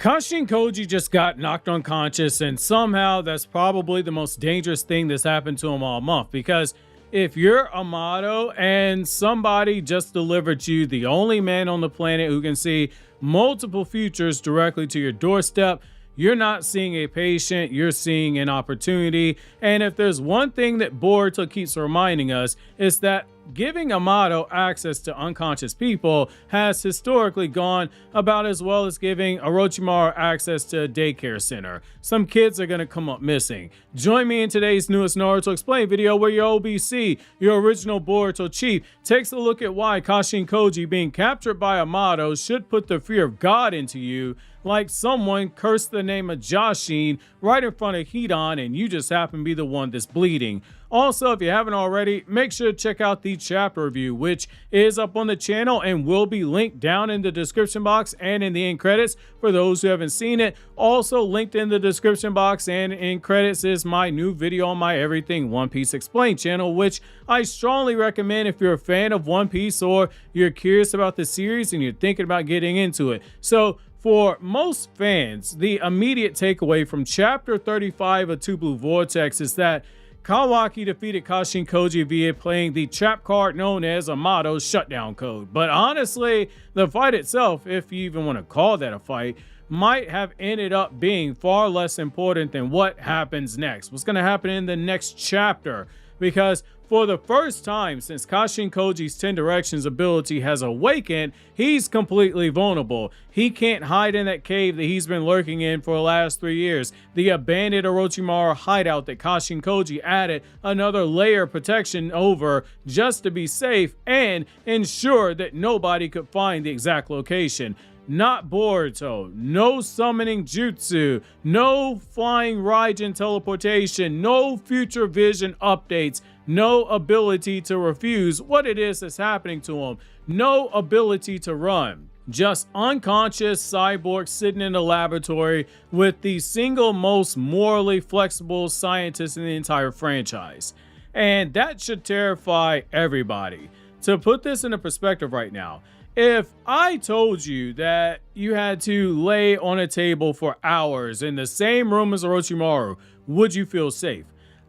Kashin Koji just got knocked unconscious, and somehow that's probably the most dangerous thing that's happened to him all month, because if you're Amato and somebody just delivered you the only man on the planet who can see multiple futures directly to your doorstep, you're not seeing a patient, you're seeing an opportunity. And if there's one thing that Boruto keeps reminding us, is that giving Amato access to unconscious people has historically gone about as well as giving Orochimaru access to a daycare center. Some kids are going to come up missing. Join me in today's newest Naruto Explained video, where your OBC, your original Boruto chief, takes a look at why Kashin Koji being captured by Amato should put the fear of God into you, like someone cursed the name of Jashin right in front of Hidan and you just happen to be the one that's bleeding. Also, if you haven't already, make sure to check out the chapter review, which is up on the channel and will be linked down in the description box and in the end credits for those who haven't seen it. Also linked in the description box and in credits is my new video on my Everything One Piece Explained channel, which I strongly recommend if you're a fan of One Piece or you're curious about the series and you're thinking about getting into it. So, for most fans, the immediate takeaway from chapter 35 of Two Blue Vortex is that Kawaki defeated Kashin Koji via playing the trap card known as Amato's shutdown code. But honestly, the fight itself, if you even want to call that a fight, might have ended up being far less important than what happens next. What's going to happen in the next chapter? Because for the first time since Kashin Koji's 10 Directions ability has awakened, he's completely vulnerable. He can't hide in that cave that he's been lurking in for the last 3 years. The abandoned Orochimaru hideout that Kashin Koji added another layer of protection over just to be safe and ensure that nobody could find the exact location. Not Boruto, no summoning jutsu, no flying Raijin teleportation, no future vision updates, no ability to refuse what it is that's happening to him, no ability to run. Just unconscious cyborg sitting in a laboratory with the single most morally flexible scientist in the entire franchise. And that should terrify everybody. To put this into perspective right now, if I told you that you had to lay on a table for hours in the same room as Orochimaru, would you feel safe?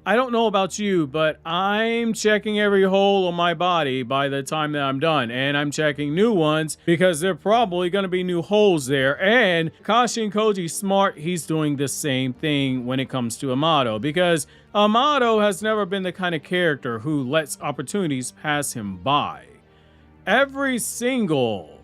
I don't know about you, but I'm checking every hole on my body by the time that I'm done, and I'm checking new ones because there are probably going to be new holes there. And Kashin Koji's smart, he's doing the same thing when it comes to Amato, because Amato has never been the kind of character who lets opportunities pass him by. Every single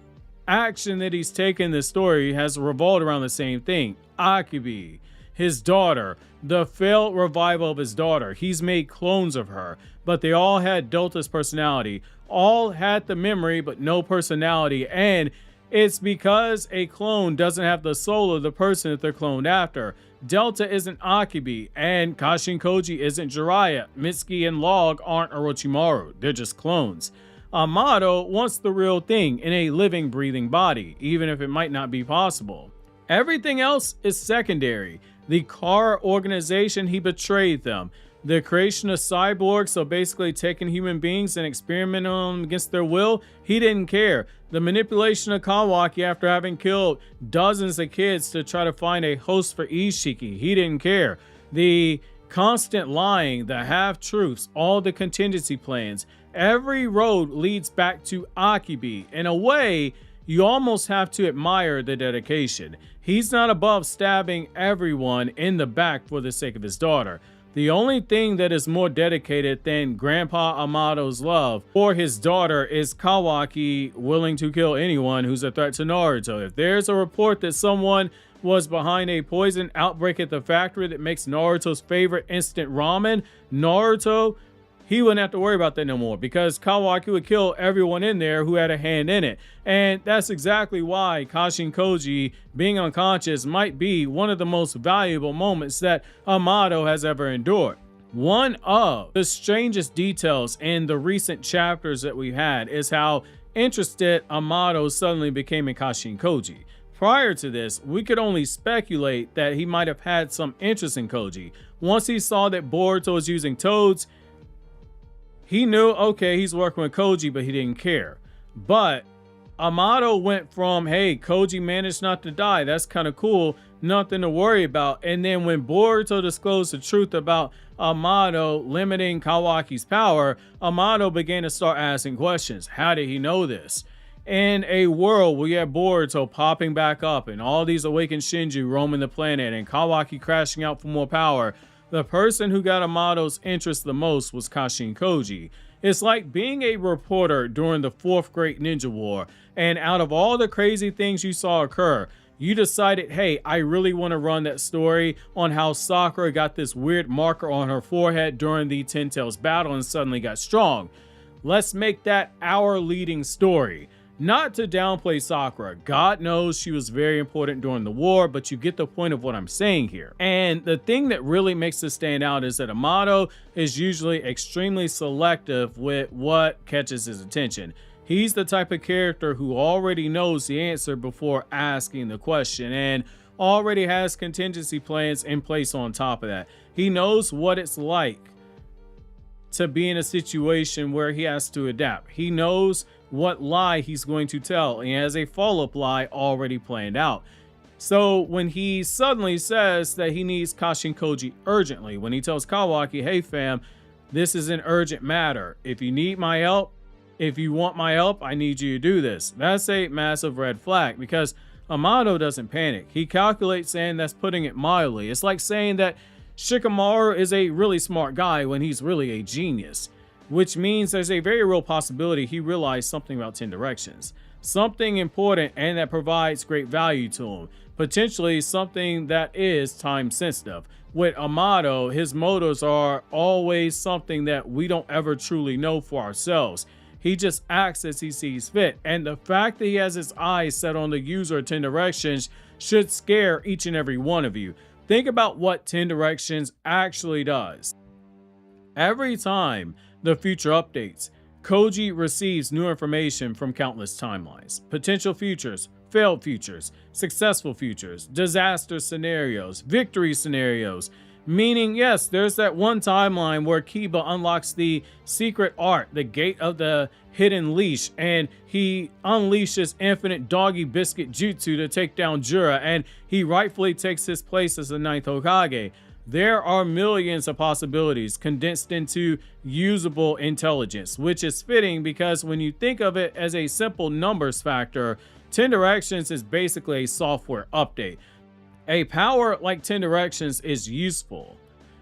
action that he's taken in this story has revolved around the same thing. Akebi, his daughter, the failed revival of his daughter. He's made clones of her, but they all had Delta's personality. All had the memory, but no personality. And it's because a clone doesn't have the soul of the person that they're cloned after. Delta isn't Akebi, and Kashin Koji isn't Jiraiya. Mitsuki and Log aren't Orochimaru. They're just clones. Amato wants the real thing in a living, breathing body, even if it might not be possible. Everything else is secondary. The Kara organization, he betrayed them. The creation of cyborgs, so basically taking human beings and experimenting on them against their will, he didn't care. The manipulation of Kawaki after having killed dozens of kids to try to find a host for Ishiki, he didn't care. The constant lying, the half-truths, all the contingency plans, every road leads back to Akebi. In a way, you almost have to admire the dedication. He's not above stabbing everyone in the back for the sake of his daughter. The only thing that is more dedicated than Grandpa Amato's love for his daughter is Kawaki willing to kill anyone who's a threat to Naruto. If there's a report that someone was behind a poison outbreak at the factory that makes Naruto's favorite instant ramen, Naruto, he wouldn't have to worry about that no more, because Kawaki would kill everyone in there who had a hand in it. And that's exactly why Kashin Koji being unconscious might be one of the most valuable moments that Amato has ever endured. One of the strangest details in the recent chapters that we've had is how interested Amato suddenly became in Kashin Koji. Prior to this, we could only speculate that he might have had some interest in Koji. Once he saw that Boruto was using toads, he knew, okay, he's working with Koji, but he didn't care. But Amato went from, hey, Koji managed not to die, that's kind of cool, nothing to worry about. And then when Boruto disclosed the truth about Amato limiting Kawaki's power, Amato began to start asking questions. How did he know this? In a world where you have Boruto popping back up and all these awakened Shinju roaming the planet and Kawaki crashing out for more power, the person who got Amato's interest the most was Kashin Koji. It's like being a reporter during the 4th Great Ninja War, and out of all the crazy things you saw occur, you decided, hey, I really want to run that story on how Sakura got this weird marker on her forehead during the Ten Tails battle and suddenly got strong. Let's make that our leading story. Not to downplay Sakura, God knows she was very important during the war, but you get the point of what I'm saying here. And the thing that really makes this stand out is that Amato is usually extremely selective with what catches his attention. He's the type of character who already knows the answer before asking the question and already has contingency plans in place on top of that. He knows what it's like to be in a situation where he has to adapt. He knows what lie he's going to tell, and he has a follow-up lie already planned out. So when he suddenly says that he needs Kashin Koji urgently, when he tells Kawaki, hey fam, this is an urgent matter. If you need my help, if you want my help, I need you to do this. That's a massive red flag because Amato doesn't panic. He calculates, and that's putting it mildly. It's like saying that Shikamaru is a really smart guy when he's really a genius, which means there's a very real possibility he realized something about 10 directions, something important and that provides great value to him, potentially something that is time sensitive. With Amato, his motives are always something that we don't ever truly know for ourselves. He just acts as he sees fit, and the fact that he has his eyes set on the user of 10 directions should scare each and every one of you. Think about what 10 directions actually does. Every time the future updates, Koji receives new information from countless timelines, potential futures, failed futures, successful futures, disaster scenarios, victory scenarios. Meaning, yes, there's that one timeline where Kiba unlocks the secret art, the gate of the hidden leash, and he unleashes infinite doggy biscuit jutsu to take down Jura, and he rightfully takes his place as the 9th Hokage. There are millions of possibilities condensed into usable intelligence, which is fitting because when you think of it as a simple numbers factor, 10 directions is basically a software update. A power like 10 directions is useful,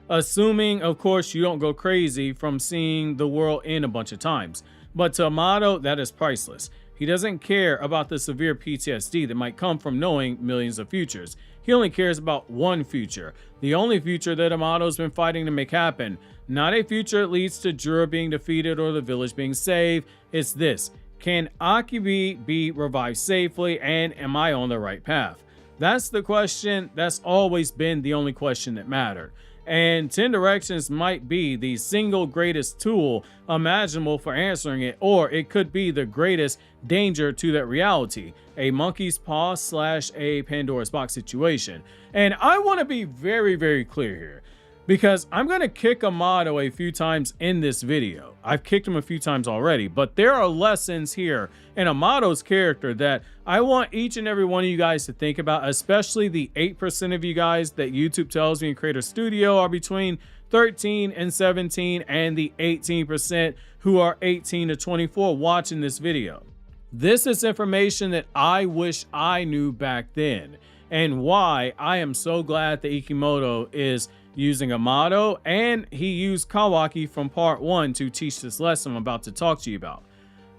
assuming, of course, you don't go crazy from seeing the world end a bunch of times. But to Amato, that is priceless. He doesn't care about the severe PTSD that might come from knowing millions of futures. He only cares about one future, the only future that Amato's been fighting to make happen. Not a future that leads to Jura being defeated or the village being saved. It's this: can Akebi be revived safely, and am I on the right path? That's the question. That's always been the only question that mattered. And 10 directions might be the single greatest tool imaginable for answering it, or it could be the greatest danger to that reality, a monkey's paw / a Pandora's box situation. And I want to be very, very clear here, because I'm going to kick Amato a few times in this video. I've kicked him a few times already, but there are lessons here in Amato's character that I want each and every one of you guys to think about, especially the 8% of you guys that YouTube tells me in Creator Studio are between 13 and 17, and the 18% who are 18 to 24 watching this video. This is information that I wish I knew back then, and why I am so glad that Ikimoto is using Amato, and he used Kawaki from part 1 to teach this lesson I'm about to talk to you about.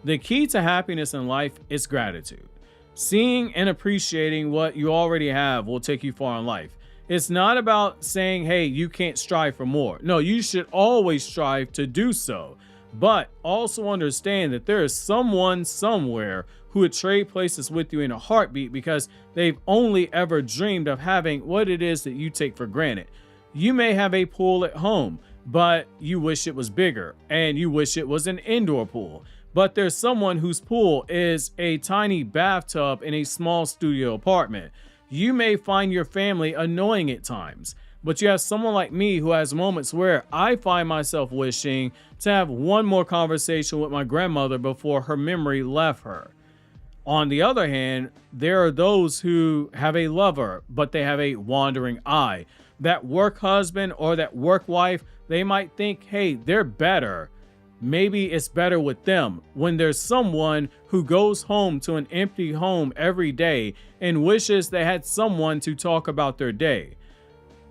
The key to happiness in life is gratitude. Seeing and appreciating what you already have will take you far in life. It's not about saying, hey, you can't strive for more. No, you should always strive to do so. But also understand that there is someone somewhere who would trade places with you in a heartbeat because they've only ever dreamed of having what it is that you take for granted. You may have a pool at home, but you wish it was bigger, and you wish it was an indoor pool. But there's someone whose pool is a tiny bathtub in a small studio apartment. You may find your family annoying at times, but you have someone like me who has moments where I find myself wishing to have one more conversation with my grandmother before her memory left her. On the other hand, there are those who have a lover, but they have a wandering eye. That work husband or that work wife, they might think, hey, they're better. Maybe it's better with them, when there's someone who goes home to an empty home every day and wishes they had someone to talk about their day,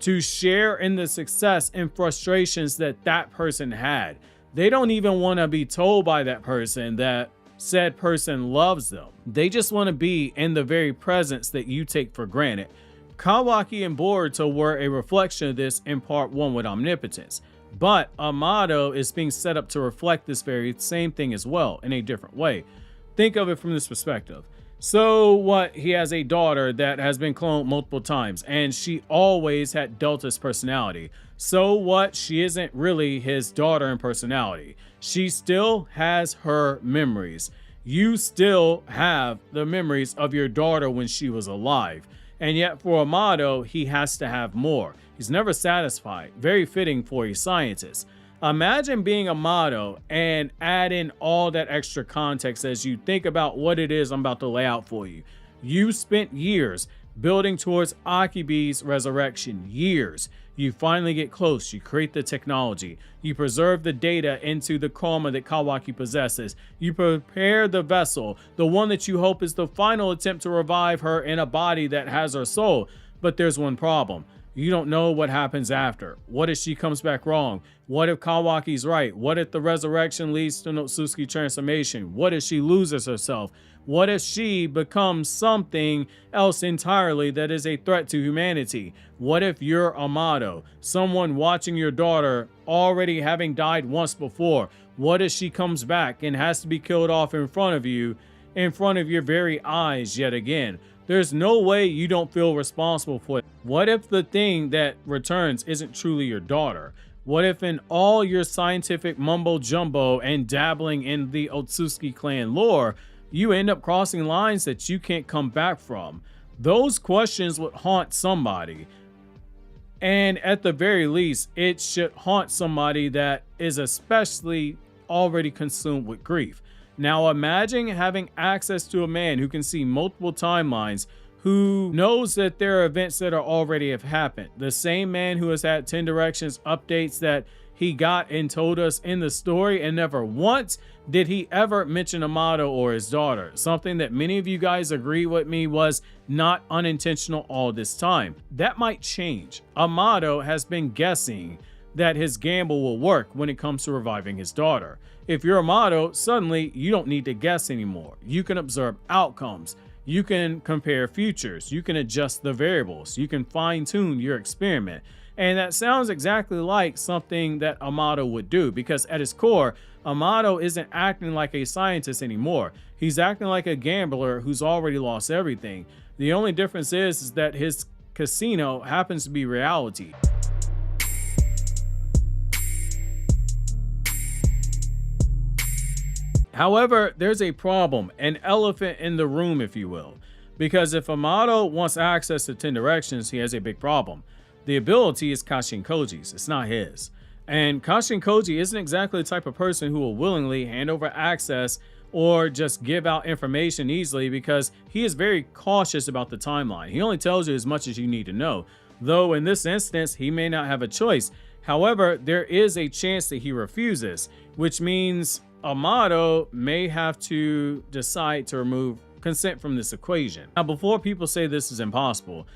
to share in the success and frustrations that that person had. They don't even want to be told by that person that said person loves them. They just want to be in the very presence that you take for granted. Kawaki and Boruto were a reflection of this in part 1 with omnipotence, but Amato is being set up to reflect this very same thing as well in a different way. Think of it from this perspective. So what, he has a daughter that has been cloned multiple times and she always had Delta's personality. So what, she isn't really his daughter in personality. She still has her memories. You still have the memories of your daughter when she was alive. And yet for Amato, he has to have more. He's never satisfied. Very fitting for a scientist. Imagine being Amato and add in all that extra context as you think about what it is I'm about to lay out for you. You spent years building towards Akebi's resurrection. Years. You finally get close. You create the technology. You preserve the data into the coma that Kawaki possesses. You prepare the vessel, the one that you hope is the final attempt to revive her in a body that has her soul. But there's one problem. You don't know what happens after. What if she comes back wrong? What if Kawaki's right? What if the resurrection leads to Notsuki transformation? What if she loses herself? What if she becomes something else entirely that is a threat to humanity? What if you're Amato, someone watching your daughter already having died once before? What if she comes back and has to be killed off in front of you, in front of your very eyes yet again? There's no way you don't feel responsible for it. What if the thing that returns isn't truly your daughter? What if in all your scientific mumbo jumbo and dabbling in the Otsutsuki clan lore, you end up crossing lines that you can't come back from? Those questions would haunt somebody. And at the very least, it should haunt somebody that is especially already consumed with grief. Now imagine having access to a man who can see multiple timelines, who knows that there are events that are already have happened. The same man who has had 10 Directions updates that he got and told us in the story, and never once did he ever mention Amato or his daughter. Something that many of you guys agree with me was not unintentional all this time. That might change. Amato has been guessing that his gamble will work when it comes to reviving his daughter. If you're Amato, suddenly you don't need to guess anymore. You can observe outcomes. You can compare futures. You can adjust the variables. You can fine-tune your experiment. And that sounds exactly like something that Amato would do, because at his core, Amato isn't acting like a scientist anymore. He's acting like a gambler who's already lost everything. The only difference is that his casino happens to be reality. However, there's a problem, an elephant in the room, if you will, because if Amato wants access to 10 Directions, he has a big problem. The ability is Kashin Koji's, it's not his. And Kashin Koji isn't exactly the type of person who will willingly hand over access or just give out information easily, because he is very cautious about the timeline. He only tells you as much as you need to know, though in this instance, he may not have a choice. However, there is a chance that he refuses, which means Amato may have to decide to remove consent from this equation. Now, before people say this is impossible,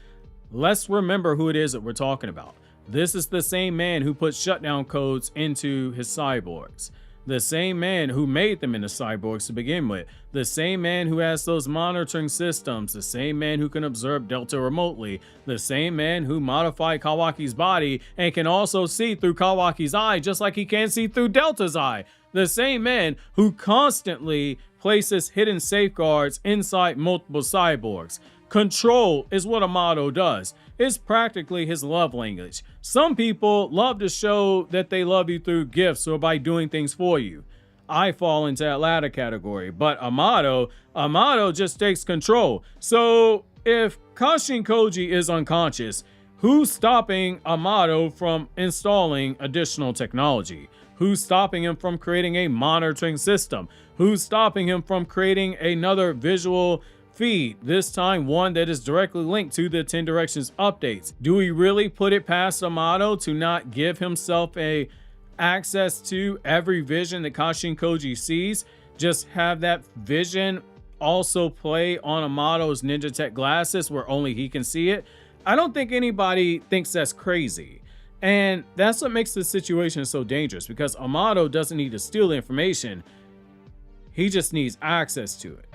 let's remember who it is that we're talking about. This is the same man who put shutdown codes into his cyborgs. The same man who made them into cyborgs to begin with. The same man who has those monitoring systems. The same man who can observe Delta remotely. The same man who modified Kawaki's body and can also see through Kawaki's eye just like he can see through Delta's eye. The same man who constantly places hidden safeguards inside multiple cyborgs. Control is what Amato does. It's practically his love language. Some people love to show that they love you through gifts or by doing things for you. I fall into that latter category, but Amato just takes control. So if Kashin Koji is unconscious, who's stopping Amato from installing additional technology? Who's stopping him from creating a monitoring system? Who's stopping him from creating another visual feed, this time one that is directly linked to the 10 Directions updates? Do we really put it past Amato to not give himself a access to every vision that Kashin Koji sees? Just have that vision also play on Amato's ninja tech glasses where only he can see it? I don't think anybody thinks that's crazy. And that's what makes the situation so dangerous, because Amato doesn't need to steal the information. He just needs access to it.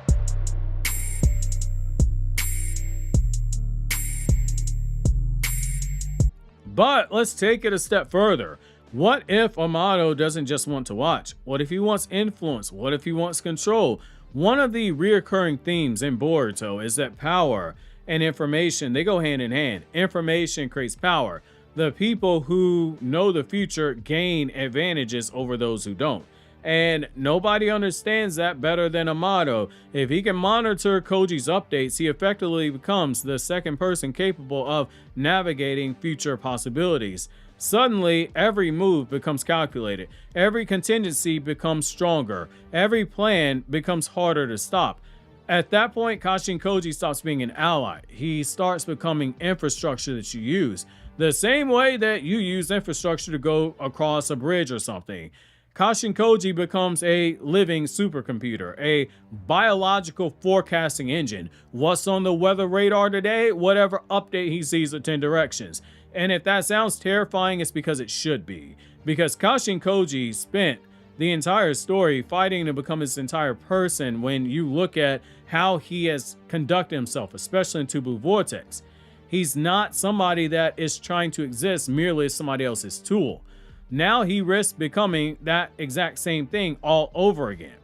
But let's take it a step further. What if Amato doesn't just want to watch? What if he wants influence? What if he wants control? One of the reoccurring themes in Boruto is that power and information, they go hand in hand. Information creates power. The people who know the future gain advantages over those who don't. And nobody understands that better than Amato. If he can monitor Koji's updates, he effectively becomes the second person capable of navigating future possibilities. Suddenly, every move becomes calculated. Every contingency becomes stronger. Every plan becomes harder to stop. At that point, Kashin Koji stops being an ally. He starts becoming infrastructure that you use. The same way that you use infrastructure to go across a bridge or something. Kashin Koji becomes a living supercomputer, a biological forecasting engine. What's on the weather radar today? Whatever update he sees at 10 Directions. And if that sounds terrifying, it's because it should be. Because Kashin Koji spent the entire story fighting to become his entire person when you look at how he has conducted himself, especially in Blue Vortex. He's not somebody that is trying to exist merely as somebody else's tool. Now he risks becoming that exact same thing all over again.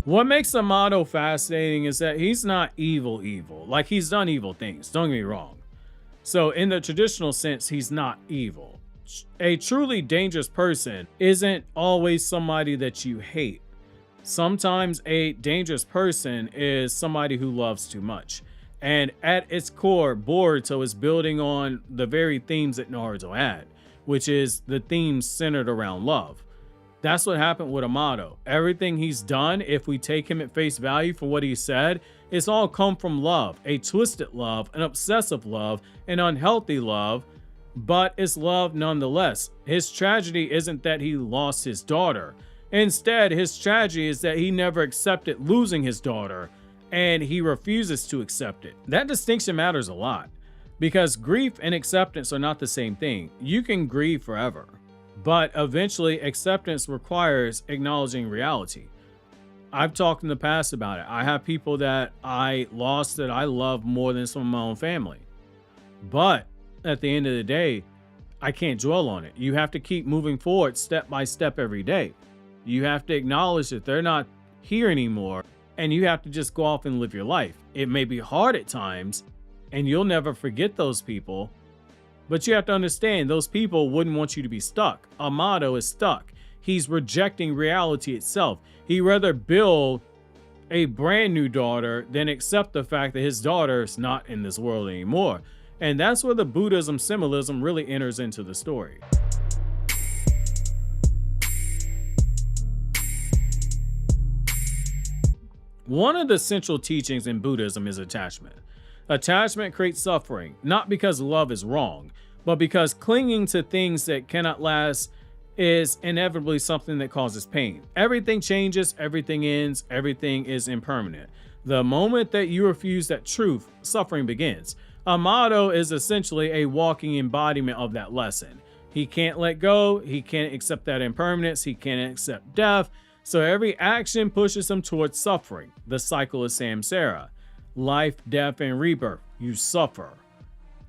What makes Amato fascinating is that he's not evil. Like, he's done evil things, don't get me wrong. So in the traditional sense, he's not evil. A truly dangerous person isn't always somebody that you hate. Sometimes a dangerous person is somebody who loves too much. And at its core, Boruto is building on the very themes that Naruto had, which is the themes centered around love. That's what happened with Amato. Everything he's done, if we take him at face value for what he said, it's all come from love, a twisted love, an obsessive love, an unhealthy love, but it's love nonetheless. His tragedy isn't that he lost his daughter. Instead, his tragedy is that he never accepted losing his daughter, and he refuses to accept it. That distinction matters a lot, because grief and acceptance are not the same thing. You can grieve forever, but eventually acceptance requires acknowledging reality. I've talked in the past about it. I have people that I lost that I love more than some of my own family. But at the end of the day, I can't dwell on it. You have to keep moving forward step by step every day. You have to acknowledge that they're not here anymore, and you have to just go off and live your life. It may be hard at times, and you'll never forget those people, but you have to understand those people wouldn't want you to be stuck. Amato is stuck. He's rejecting reality itself. He'd rather build a brand new daughter than accept the fact that his daughter is not in this world anymore. And that's where the Buddhism symbolism really enters into the story. One of the central teachings in Buddhism is attachment. Attachment creates suffering, not because love is wrong, but because clinging to things that cannot last is inevitably something that causes pain. Everything changes, everything ends, everything is impermanent. The moment that you refuse that truth, suffering begins. Amato is essentially a walking embodiment of that lesson. He can't let go, he can't accept that impermanence, he can't accept death, so every action pushes him towards suffering. The cycle is samsara. Life, death, and rebirth. You suffer.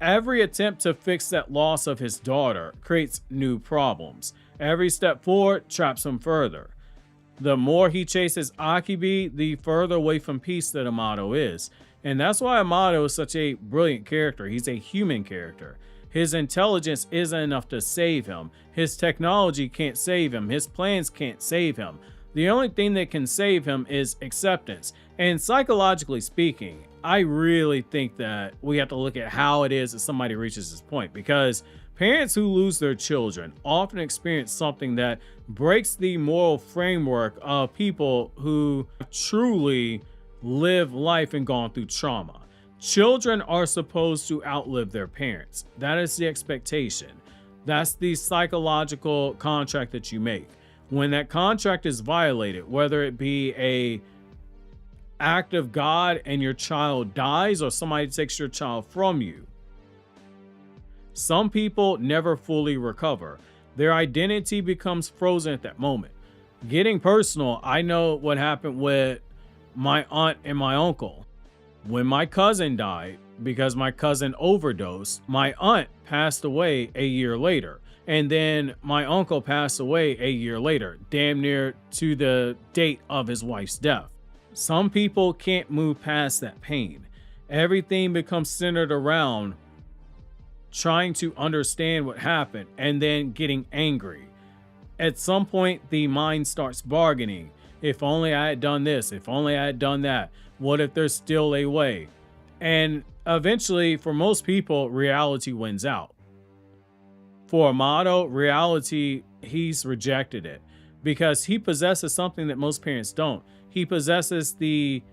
Every attempt to fix that loss of his daughter creates new problems. Every step forward traps him further. The more he chases Akebi, the further away from peace that Amato is. And that's why Amato is such a brilliant character. He's a human character. His intelligence isn't enough to save him. His technology can't save him. His plans can't save him. The only thing that can save him is acceptance. And psychologically speaking, I really think that we have to look at how it is that somebody reaches this point, because parents who lose their children often experience something that breaks the moral framework of people who truly live life and gone through trauma. Children are supposed to outlive their parents. That is the expectation. That's the psychological contract that you make. When that contract is violated, whether it be a act of God and your child dies, or somebody takes your child from you, some people never fully recover. Their identity becomes frozen at that moment. Getting personal, I know what happened with my aunt and my uncle. When my cousin died, because my cousin overdosed, my aunt passed away a year later. And then my uncle passed away a year later, damn near to the date of his wife's death. Some people can't move past that pain. Everything becomes centered around trying to understand what happened and then getting angry. At some point, the mind starts bargaining. If only I had done this, if only I had done that. What if there's still a way? And eventually, for most people, reality wins out. For Amato, reality, he's rejected it because he possesses something that most parents don't. He possesses the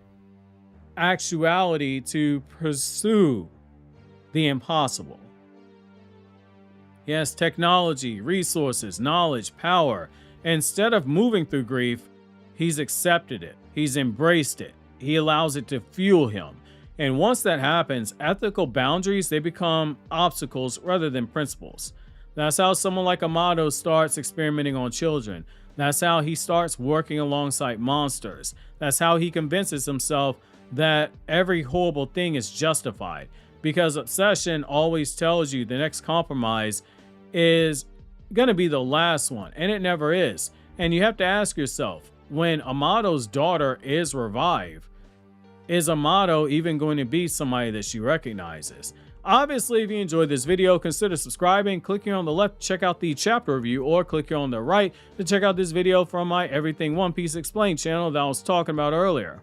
actuality to pursue the impossible. He has technology, resources, knowledge, power. Instead of moving through grief, he's accepted it. He's embraced it. He allows it to fuel him. And once that happens, ethical boundaries, they become obstacles rather than principles. That's how someone like Amato starts experimenting on children. That's how he starts working alongside monsters. That's how he convinces himself that every horrible thing is justified. Because obsession always tells you the next compromise is going to be the last one, and it never is. And you have to ask yourself, when Amato's daughter is revived, is Amato even going to be somebody that she recognizes? Obviously, if you enjoyed this video, consider subscribing, click here on the left to check out the chapter review, or click here on the right to check out this video from my Everything One Piece Explained channel that I was talking about earlier.